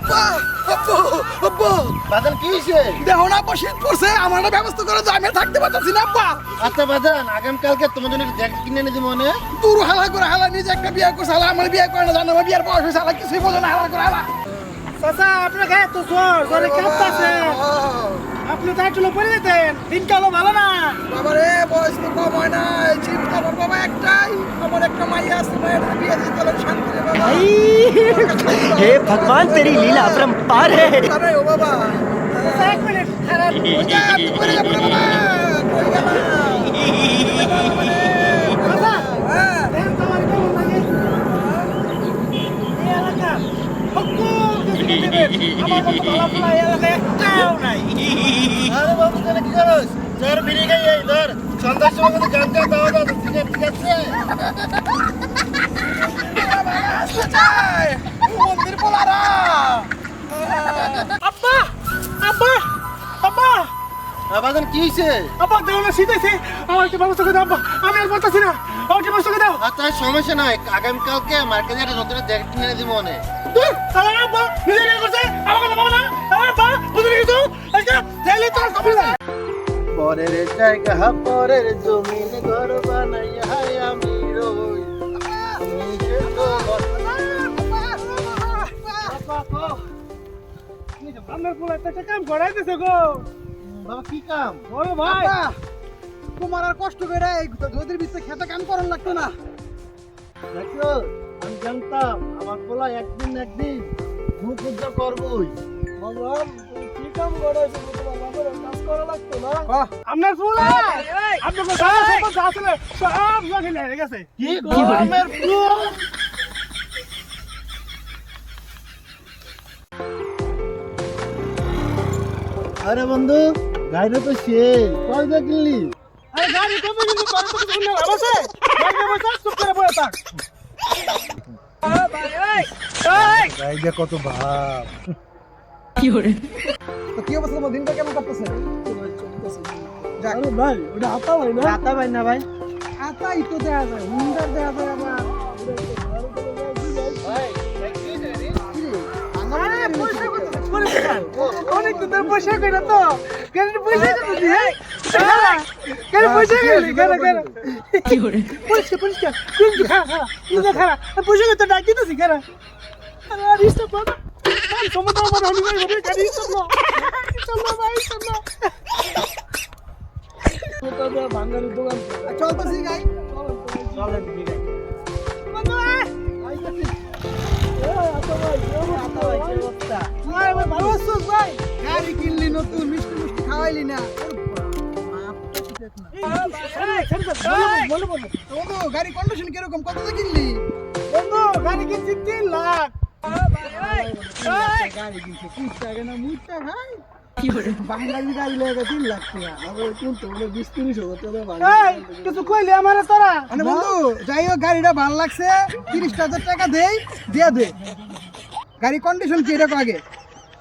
আব্বা আব্বা আব্বা বাজান কি হইছে? দেখো না আব্বা শীত পড়ছে আমার একটা ব্যবস্থা করে দাও আমি থাকতে পারতেছি না আব্বা আচ্ছা বাজান আগামীকালকে তোমার জন্য একটা জ্যাকেট কিনে এনে দিব মনে। তোর হালা করে হালা নিজে একটা বিয়ে করছে হালা আমার বিয়ে করে না জানো আমার বিয়ের বয়স হয়েছে হালা কিছুই বোঝে না হালা করে হালা চাচা আপনার গায়ে তো জ্বর জ্বরে কাঁপতেছে আপনি তো একটু পরে যেতেন দিনকালও ভালো না বাবা রে বয়স তো কম হয় না চিন্তা আমার বাবা একটাই আমার একটা মাইয়া আছে মায়ের বিয়ে দিতে হলে শান্তি রে বাবা हे भगवान तेरी लीला अपरंपार है। আরে ও বাবা চাচা, এক মিনিট খারাপ ওটা তুই করে যাবো না বাবা কই গেলা চাচা হ্যাঁ দেখেন তো আমার কেমন লাগে এই এলাকা সকল কিছু দেবেন আমার মতো ভালো ফলা এই এলাকায় একটাও নাই আরে বাবু তাহলে কি করছ? জ্বর বেরিয়ে গেই এই ধর সন্ধ্যার সময় কিন্তু গান গান দাও দাও ঠিক আছে? মন্দির পোলারা আব্বা আব্বা আব্বা বাজান কি হইছে? আব্বা দেখো না শীত আছে আমার একটু ব্যবস্থা করে দাও আব্বা আমি আর পারতাছি না আমাকে ব্যবস্থা করে দাও আচ্ছা সমস্যা নাই আগামীকালকে মার্কেটে একটা নতুন জ্যাকেট কিনে এনে দিব মনে। দূর আমার আব্বা নিজে বিয়ে করছে আমার কথা বলো না আমার আব্বা বুঝে গেছো আজকে চাইলে তোর কবে না পরের জায়গা পরের জমিন ঘর বানাইয়া আমি রই নিজে তো আপনার পোলা একটা কাম করাই দিছে গো বাবা কি কাম? বলো ভাই আব্বা, তোমার আর কষ্ট করে এই নদীর ভিতরে খেতে কাম করার লাগতো না দেখো আমি জানতাম আমার পোলা একদিন না একদিন মুখ উজ্জ্বল করবই। ভগবান তুমি কি কাম করাইছো তোমার বাবার কাজ করা লাগতো না বাহ আপনার পোলা আপনার সব আসলে সব জানি লেগে গেছে কি গরমের ফুল আরে বন্ধু গাড়িটা তো শেষ কয় দিয়ে কিনলি? আরে গাড়ি কবে কিন্তু করে তো কিছু না লাভ আছে গাড়ি বসে চুপ করে বসে থাক গাড়িটা কত ভাব। তো কি অবস্থা তোমার দিনটা কেমন কাটতেছে যাক আরে ভাই ওটা হাতা ভাই না आता भाई ना भाई আতাই তো দেয়া যায় হুন্ডার দেয়া যায় আবার আরে পয়সা কত করে দেন অনেক তো পয়সা কইরা তো গাড়ির পয়সা কত দি হ্যাঁ গাড়ি পয়সা কইলি গাড়ি গাড়ি কি করে পয়সা পয়সা কিন্তু খারা পয়সা কত ডাকি তো সিগারা আরে আর ইস্তা পানা কাল সমুদ্র আমার হলি ভাই বলে গাড়ি চলো চলো ভাই চলো তো তো ভাঙারি দোকান চলতেছি গাই চলে দিবি গাড়ি বন্ধু আইতাছি ভালো আছো ভাই গাড়ি কিনলি নতুন মিষ্টি মিষ্টি খাওয়াইলি না বলো বলো বন্ধু গাড়ি কন্ডিশন কিরকম কত দিয়ে কিনলি বন্ধু গাড়ি কিনছি 3 লাখ গাড়ি কিনছে 30 টাকা না মুইটা ভাই কি করে বাঙালি গাড়ি লাগে 3 লাখ টাকা আবার কিন্তু বলে 20-30 হাজার টাকা এই কিছু কইলি আমারে তোরা মানে বন্ধু যাই হোক গাড়িটা ভালো লাগছে 30,000 টাকা দেই দিয়ে দে গাড়ি কন্ডিশন কি এটা আগে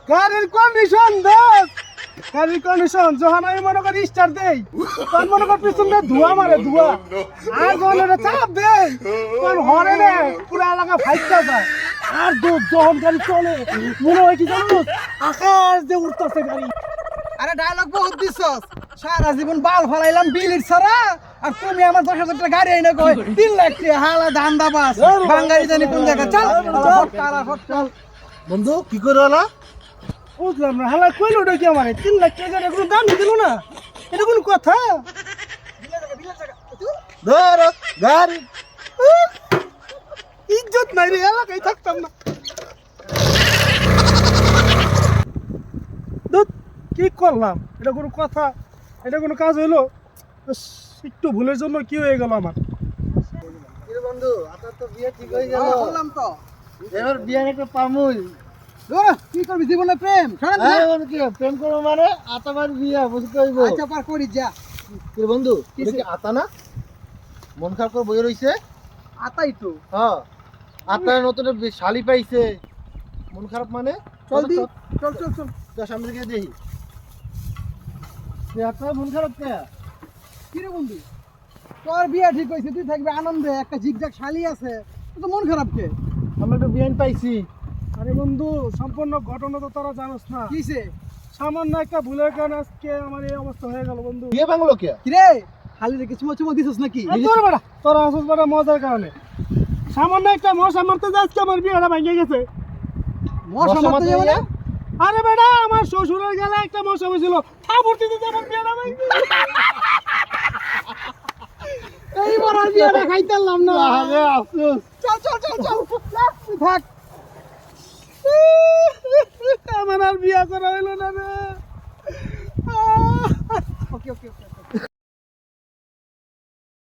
গাড়ির কন্ডিশন দেখ গাড়ির কন্ডিশন যখন আমি মনে করি স্টার্ট দেই তখন মনে কর পিছনে ধোয়া মারে ধোয়া আর যখন এটা চাপ দেই তখন হরে রে পুরো এলাকা ফাইটটা যায় আর যখন গাড়ি চলে মনে হয় কি জানো আকাশ দিয়ে উঠতেছে গাড়ি আরে ডায়লগ বহুত দিছস সারা জীবন বাল ফালাইলাম বিলির ছাড়া আর তুমি আমার 10,000 টাকা গাড়ি আইনা কই 3 লাখ টাকা হালা ধান্দা বাস বাঙালি জানি কোন জায়গা চল চল বন্ধু কি করে হলো? বুঝলাম না হালা কইলো ওটা কি আমার 3 লাখ টাকা কোনো দাম দিল না এটা কোন কথা ধর গাড়ি ইজ্জত নাই রে এলাকায় থাকতাম না দুধ কি করলাম এটা কোনো কথা এটা কোনো কাজ হইলো ইস, একটু ভুলের জন্য কি হয়ে গেল আমার কি রে বন্ধু আপনার তো বিয়ে ঠিক হয়ে গেল বললাম তো এবার বিয়ে একটা পামুই। কি করবি জীবনে প্রেম শোনেন হ্যাঁ বন্ধু কি প্রেম করবো মানে আতাবার বিয়া বুঝতে হইব। আচ্ছা পার করি যা কি রে বন্ধু কি এটা কি আতা না? মন খারাপ করে বই রইছে। আতাই তো হ্যাঁ আপনার নতুন শালি পাইছে মন খারাপ মানে চল দি চল চল চল তোর সামনে থেকে দেখি আপনার মন খারাপ কে? কি রে বন্ধু তোর বিয়ে ঠিক হয়েছে তুই থাকবি আনন্দে একটা ঝিকঝাক শালি আছে তোর তো মন খারাপ কে আমরা তো বিয়ান পাইছি আরে বন্ধু সম্পূর্ণ ঘটনা তো তোরা জানোস না। কিসে সামান্য একটা ভুলের কারণে আজকে আমার এই অবস্থা হয়ে গেল বন্ধু। বিয়ে ভাঙলো কে? কিরে হালি রেখে চুমো চুমো দিছস নাকি? এই তোর বেটা তোরা আসল বেটা মজার কারণে সামান্য একটা মশা মারতে যা আজকে আমার বিয়েটা ভেঙে গেছে। মশা মারতে যাবে না? আরে বেটা আমার শ্বশুরের গেলে একটা মশা হয়েছিল থাপড় দিতে আমার বিয়েটা ভেঙে এইবার আর বিয়েটা খাইতে পারলাম না। আরে আফসোস। চল চল চল চল থাক। আমার আর বিয়ে করা হইলো না রে। ওকে ওকে ওকে